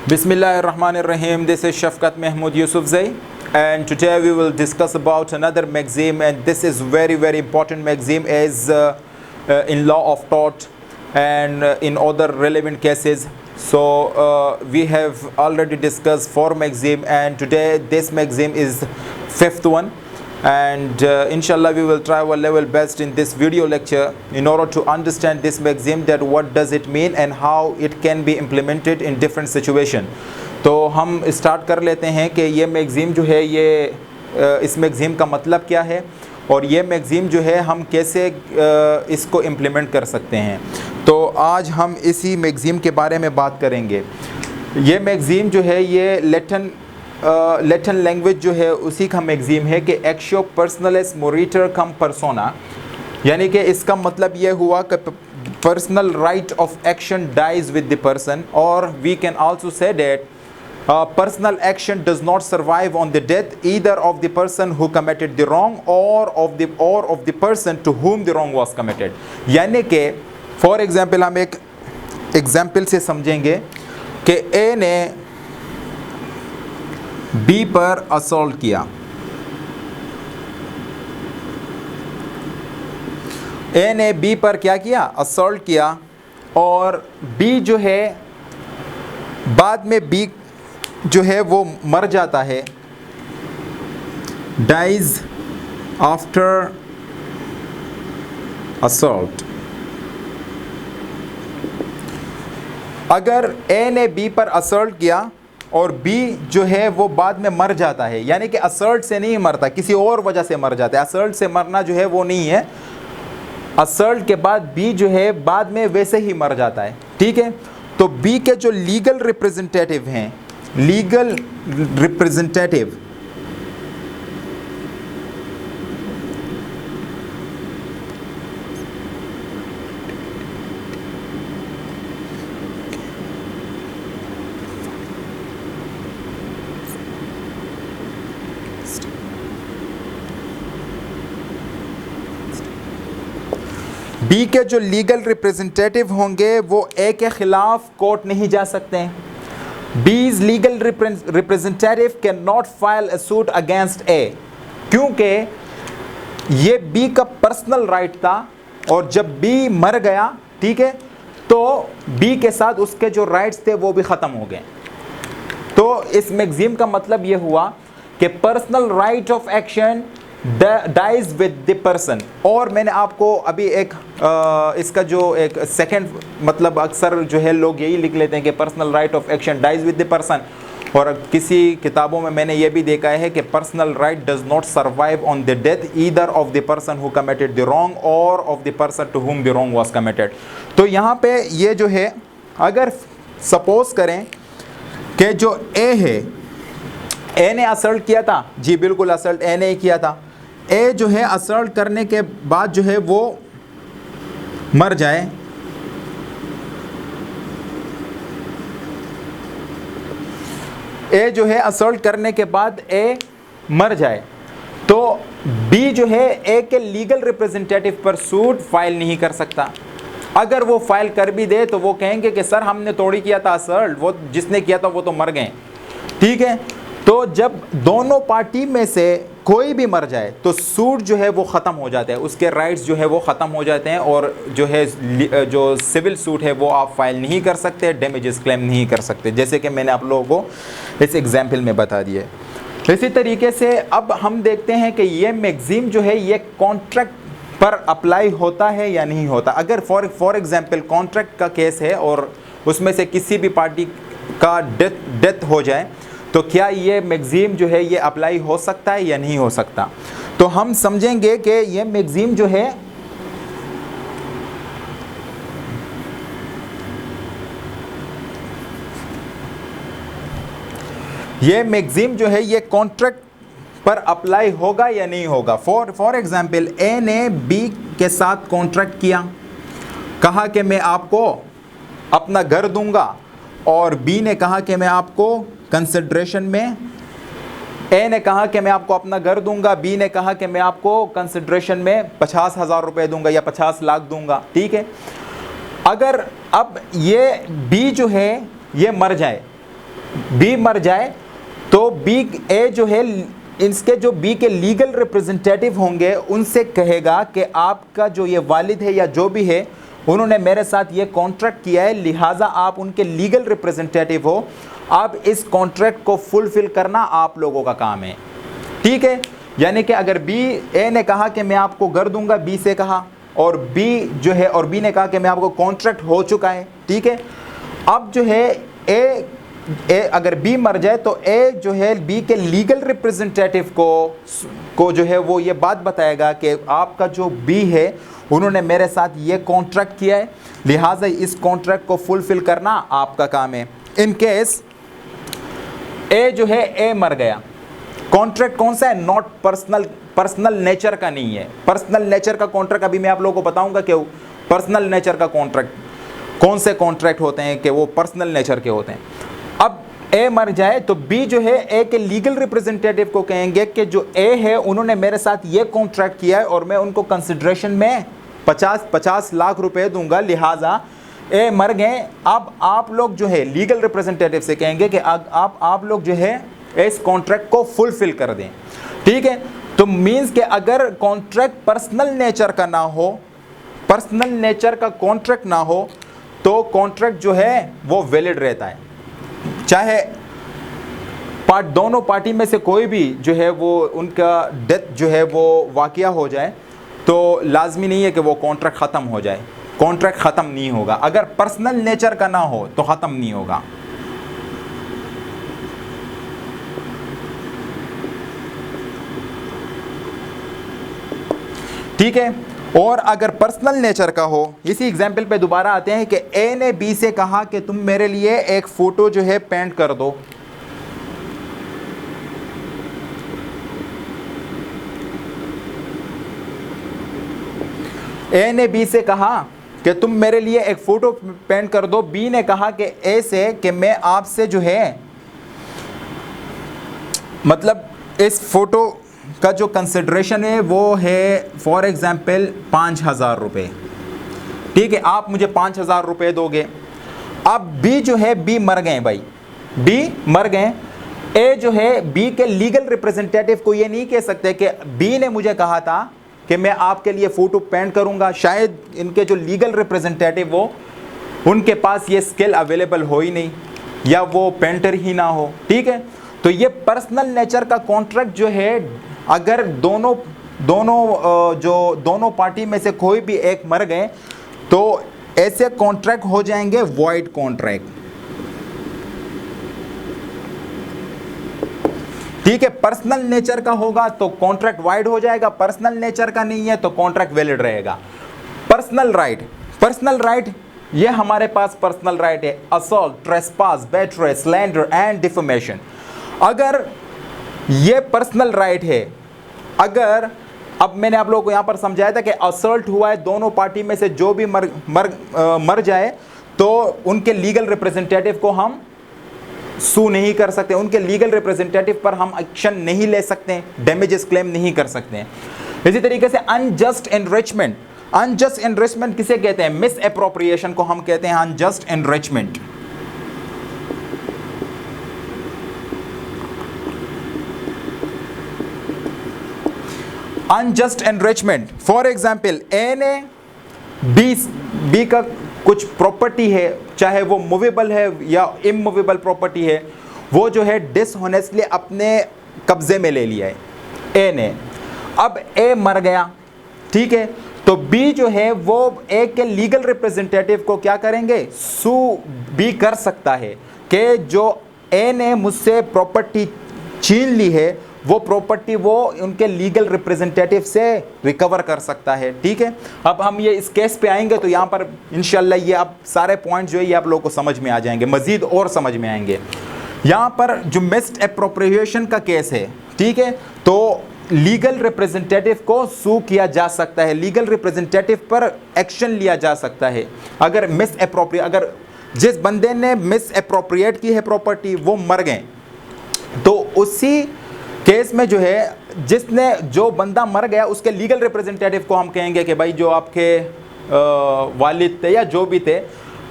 Bismillahirrahmanirrahim. This is Shafkat Mahmood Yusufzai, and today we will discuss about another maxim, and this is very important maxim as in law of tort and in other relevant cases. So we have already discussed 4 maxim, and today this maxim is 5th one, and inshallah we will try our level best in this video lecture in order to understand this maxim, that what does it mean and how it can be implemented in different situation. तो हम start कर लेते हैं कि ये मैगज़ीम जो है ये इस मैगज़ीम का मतलब क्या है और ये मैगज़ीम जो है हम कैसे इसको इम्प्लीमेंट कर सकते हैं। तो आज हम इसी मैगज़ीम के बारे में बात करेंगे। ये मैगज़ीम जो है ये लैटिन लैंग्वेज जो है उसी का मैगज़ीम है कि एक्शो पर्सनलिस मोरिटर कम पर्सोना, यानी कि इसका मतलब ये हुआ कि personal right of action dies with the person, और we can also say that personal action does not survive on the death either of the person who committed the wrong or of the person to whom the wrong was committed। यानी कि for example हम एक example से समझेंगे कि ए ने B पर assault किया, ए ने बी पर क्या किया, असॉल्ट किया, और बी जो है बाद में बी जो है वो मर जाता है, डाइज आफ्टर असॉल्ट। अगर ए ने बी पर असॉल्ट किया और बी जो है वो बाद में मर जाता है, यानी कि असॉल्ट से नहीं मरता, किसी और वजह से मर जाता है, असॉल्ट से मरना जो है वो नहीं है, असॉल्ट के बाद बी जो है बाद में वैसे ही मर जाता है, ठीक है। तो बी के जो लीगल रिप्रेजेंटेटिव हैं, लीगल रिप्रेजेंटेटिव बी के जो लीगल रिप्रेजेंटेटिव होंगे वो ए के खिलाफ कोर्ट नहीं जा सकते हैं। B's legal representative cannot file a suit against A, क्योंकि ये B का पर्सनल राइट था, और जब B मर गया, ठीक है, तो B के साथ उसके जो राइट्स थे वो भी ख़त्म हो गए। तो इस मैगज़ीम का मतलब ये हुआ कि personal right of action dies with the person. और मैंने आपको अभी एक इसका जो एक सेकंड मतलब अक्सर जो है लोग यही लिख लेते हैं कि personal right of action dies with the person, और किसी किताबों में मैंने ये भी देखा है कि personal right does not survive on the death either of the person who committed the wrong or of the person to whom the wrong was committed. तो यहाँ पे ये जो है, अगर सपोज करें कि जो ए है, ए ने असल्ट किया था, जी बिल्कुल असल्ट ए ने ही किया था, ए जो है असल्ट करने के बाद जो है वो मर जाए, ए जो है असल्ट करने के बाद ए मर जाए, तो बी जो है ए के लीगल रिप्रेजेंटेटिव पर सूट फाइल नहीं कर सकता। अगर वो फाइल कर भी दे तो वो कहेंगे कि सर हमने थोड़ी किया था असल्ट, वो जिसने किया था वो तो मर गए, ठीक है। तो जब दोनों पार्टी में से कोई भी मर जाए तो सूट जो है वो ख़त्म हो जाता है, उसके राइट्स जो है वो ख़त्म हो जाते हैं, और जो है जो सिविल सूट है वो आप फाइल नहीं कर सकते, डैमेजेस क्लेम नहीं कर सकते, जैसे कि मैंने आप लोगों को इस एग्जाम्पल में बता दिया। इसी तरीके से अब हम देखते हैं कि ये मैगज़ीम जो है ये कॉन्ट्रैक्ट पर अप्लाई होता है या नहीं होता। अगर फॉर एग्जाम्पल कॉन्ट्रैक्ट का केस है और उसमें से किसी भी पार्टी का डेथ हो जाए, तो क्या ये मैगज़ीम जो है ये अप्लाई हो सकता है या नहीं हो सकता। तो हम समझेंगे कि ये मैगज़ीम जो है ये कॉन्ट्रैक्ट पर अप्लाई होगा या नहीं होगा। फॉर एग्जाम्पल ए ने बी के साथ कॉन्ट्रैक्ट किया, कहा कि मैं आपको अपना घर दूंगा, और बी ने कहा कि मैं आपको कंसिडरेशन में, ए ने कहा कि मैं आपको अपना घर दूंगा, बी ने कहा कि मैं आपको कंसिडरेशन में 50,000 रुपये दूंगा या 50 लाख दूंगा, ठीक है। अगर अब ये बी जो है ये मर जाए बी मर जाए तो बी ए जो है इसके जो बी के लीगल रिप्रेजेंटेटिव होंगे उनसे कहेगा कि आपका जो ये वालिद है या जो भी है उन्होंने मेरे साथ ये कॉन्ट्रैक्ट किया है, लिहाजा आप उनके लीगल रिप्रेजेंटेटिव हो, अब इस कॉन्ट्रैक्ट को फुलफिल करना आप लोगों का काम है। ठीक है, यानी कि अगर बी ए ने कहा कि मैं आपको घर दूंगा, बी से कहा, और बी जो है और बी ने कहा कि मैं आपको कॉन्ट्रैक्ट हो चुका है। ठीक है, अब जो है ए अगर बी मर जाए तो ए जो है बी के लीगल रिप्रेजेंटेटिव को जो है वो ये बात बताएगा कि आपका जो बी है उन्होंने मेरे साथ ये कॉन्ट्रैक्ट किया है, लिहाजा इस कॉन्ट्रैक्ट को फुलफिल करना आपका काम है। इन केस ए जो है ए मर गया, कॉन्ट्रैक्ट कौन सा है? नॉट पर्सनल नेचर का नहीं है। पर्सनल नेचर का कॉन्ट्रैक्ट अभी मैं आप लोगों को बताऊंगा कि पर्सनल नेचर का कॉन्ट्रैक्ट कौन से कॉन्ट्रैक्ट होते हैं कि वो पर्सनल नेचर के होते हैं। अब ए मर जाए तो बी जो है ए के लीगल रिप्रेजेंटेटिव को कहेंगे कि जो ए है उन्होंने मेरे साथ ये कॉन्ट्रैक्ट किया है और मैं उनको कंसिडरेशन में 50 लाख रुपए दूंगा, लिहाजा ए मर गए। अब आप लोग जो है लीगल रिप्रेजेंटेटिव से कहेंगे कि आप लोग जो है इस कॉन्ट्रैक्ट को फुलफिल कर दें। ठीक है, तो मीन्स कि अगर कॉन्ट्रैक्ट पर्सनल नेचर का ना हो, पर्सनल नेचर का कॉन्ट्रैक्ट ना हो तो कॉन्ट्रैक्ट जो है वो वैलिड रहता है। चाहे दोनों पार्टी में से कोई भी जो है वो उनका डेथ जो है वो वाकया हो जाए तो लाजमी नहीं है कि वो कॉन्ट्रैक्ट ख़त्म हो जाए। कॉन्ट्रैक्ट ख़त्म नहीं होगा, अगर पर्सनल नेचर का ना हो तो ख़त्म नहीं होगा। ठीक है, और अगर पर्सनल नेचर का हो, इसी एग्जाम्पल पे दोबारा आते हैं कि ए ने बी से कहा कि तुम मेरे लिए एक फ़ोटो जो है पेंट कर दो। ए ने बी से कहा कि तुम मेरे लिए एक फ़ोटो पेंट कर दो। बी ने कहा कि ए से कि मैं आपसे जो है मतलब इस फ़ोटो का जो कंसिडरेशन है वो है फॉर एग्ज़ाम्पल 5,000 रुपये। ठीक है, आप मुझे 5,000 रुपये दोगे। अब बी जो है, बी मर गए भाई, बी मर गए। ए जो है बी के लीगल रिप्रेजेंटेटिव को ये नहीं कह सकते कि बी ने मुझे कहा था कि मैं आपके लिए फ़ोटो पेंट करूंगा, शायद इनके जो लीगल रिप्रेजेंटेटिव हो उनके पास ये स्किल अवेलेबल हो ही नहीं या वो पेंटर ही ना हो। ठीक है, तो ये पर्सनल नेचर का कॉन्ट्रैक्ट जो है अगर दोनों पार्टी में से कोई भी एक मर गए तो ऐसे कॉन्ट्रैक्ट हो जाएंगे वॉइड कॉन्ट्रैक्ट। ठीक है, पर्सनल नेचर का होगा तो कॉन्ट्रैक्ट वाइड हो जाएगा, पर्सनल नेचर का नहीं है तो कॉन्ट्रैक्ट वैलिड रहेगा। पर्सनल राइट ये हमारे पास पर्सनल राइट है, assault, trespass, battery, slander and defamation. अगर ये पर्सनल राइट है, अगर अब मैंने आप लोगों को यहां पर समझाया था कि असॉल्ट हुआ है, दोनों पार्टी में से जो भी मर जाए तो उनके लीगल रिप्रेजेंटेटिव को हम सू नहीं कर सकते, उनके लीगल रिप्रेजेंटेटिव पर हम एक्शन नहीं ले सकते, डैमेजेस क्लेम नहीं कर सकते। इसी तरीके से अनजस्ट एनरिचमेंट किसे कहते हैं? मिस एप्रोप्रिएशन को हम कहते हैं unjust enrichment. Unjust enrichment for example A ने बी का कुछ प्रॉपर्टी है, चाहे वो मूवेबल है या इमूवेबल प्रॉपर्टी है, वो जो है डिसऑनेस्टली अपने कब्जे में ले लिया है ए ने। अब ए मर गया, ठीक है, तो बी जो है वो ए के लीगल रिप्रेजेंटेटिव को क्या करेंगे? सू बी कर सकता है कि जो ए ने मुझसे प्रॉपर्टी छीन ली है वो प्रॉपर्टी वो उनके लीगल रिप्रेजेंटेटिव से रिकवर कर सकता है। ठीक है, अब हम ये इस केस पे आएंगे तो यहाँ पर इंशाल्लाह ये अब सारे पॉइंट जो है ये आप लोगों को समझ में आ जाएंगे, मज़ीद और समझ में आएंगे। यहाँ पर जो मिस्ड एप्रोप्रिएशन का केस है, ठीक है, तो लीगल रिप्रेजेंटेटिव को सू किया जा सकता है, लीगल रिप्रेजेंटेटिव पर एक्शन लिया जा सकता है। अगर अगर जिस बंदे ने मिस एप्रोप्रिएट की है प्रॉपर्टी वो मर गए तो उसी केस में जो है जो बंदा मर गया उसके लीगल रिप्रेजेंटेटिव को हम कहेंगे कि भाई जो आपके वालिद थे या जो भी थे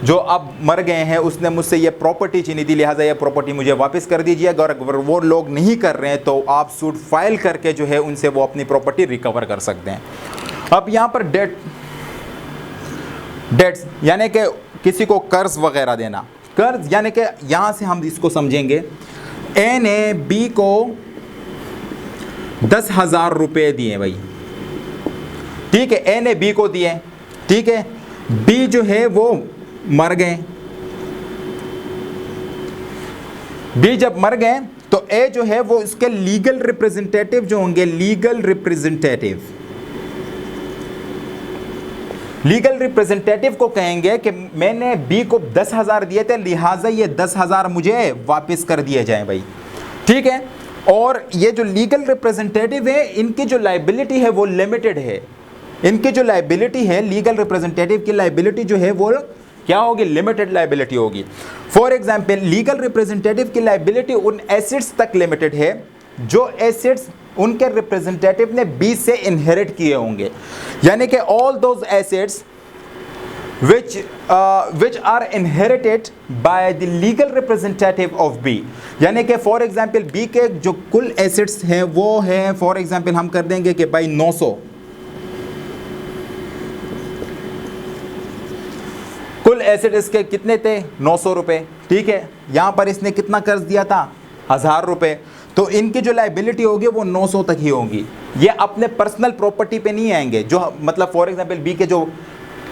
जो अब मर गए हैं, उसने मुझसे ये प्रॉपर्टी छीनी थी, लिहाजा ये प्रॉपर्टी मुझे वापस कर दीजिएगा। और अगर वो लोग नहीं कर रहे हैं तो आप सूट फाइल करके जो है उनसे वो अपनी प्रॉपर्टी रिकवर कर सकते हैं। अब यहाँ पर डेट्स यानी कि किसी को कर्ज वगैरह देना, कर्ज यानी कि यहाँ से हम इसको समझेंगे, ए ने बी को 10,000 रुपये दिए भाई, ठीक है, ए ने बी को दिए, ठीक है, बी जो है वो मर गए, बी जब मर गए तो ए जो है वो उसके लीगल रिप्रेजेंटेटिव जो होंगे, लीगल रिप्रेजेंटेटिव को कहेंगे कि मैंने बी को 10,000 दिए थे, लिहाजा ये 10,000 मुझे वापस कर दिए जाएं भाई, ठीक है। और ये जो लीगल रिप्रेजेंटेटिव है, इनकी जो लाइबिलिटी है वो लिमिटेड है, इनकी जो लाइबिलिटी है, लीगल रिप्रेजेंटेटिव की लाइबिलिटी जो है वो क्या होगी, लिमिटेड लाइबिलिटी होगी। फॉर एग्जांपल लीगल रिप्रेजेंटेटिव की लाइबिलिटी उन एसेट्स तक लिमिटेड है जो एसेट्स उनके रिप्रेजेंटेटिव ने बी से इनहेरिट किए होंगे, यानी कि all those assets which are inherited by the legal representative of B, यानी कि फॉर एग्जांपल बी के जो कुल एसेट्स हैं वो है, फॉर एग्जांपल हम कर देंगे कि भाई 900, कुल एसेट इसके कितने थे, 900 रुपए, ठीक है। यहां पर इसने कितना कर्ज दिया था, 1000 रुपए, तो इनकी जो लाइबिलिटी होगी वो 900 तक ही होगी। ये अपने पर्सनल प्रॉपर्टी पे नहीं आएंगे, जो मतलब फॉर एग्जांपल बी के जो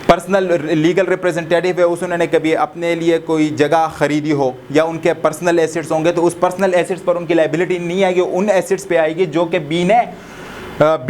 पर्सनल लीगल रिप्रेजेंटेटिव है उन्होंने कभी अपने लिए कोई जगह खरीदी हो या उनके पर्सनल एसेट्स होंगे, तो उस पर्सनल एसेट्स पर उनकी लाइबिलिटी नहीं आएगी, उन एसेट्स पे आएगी जो कि बी ने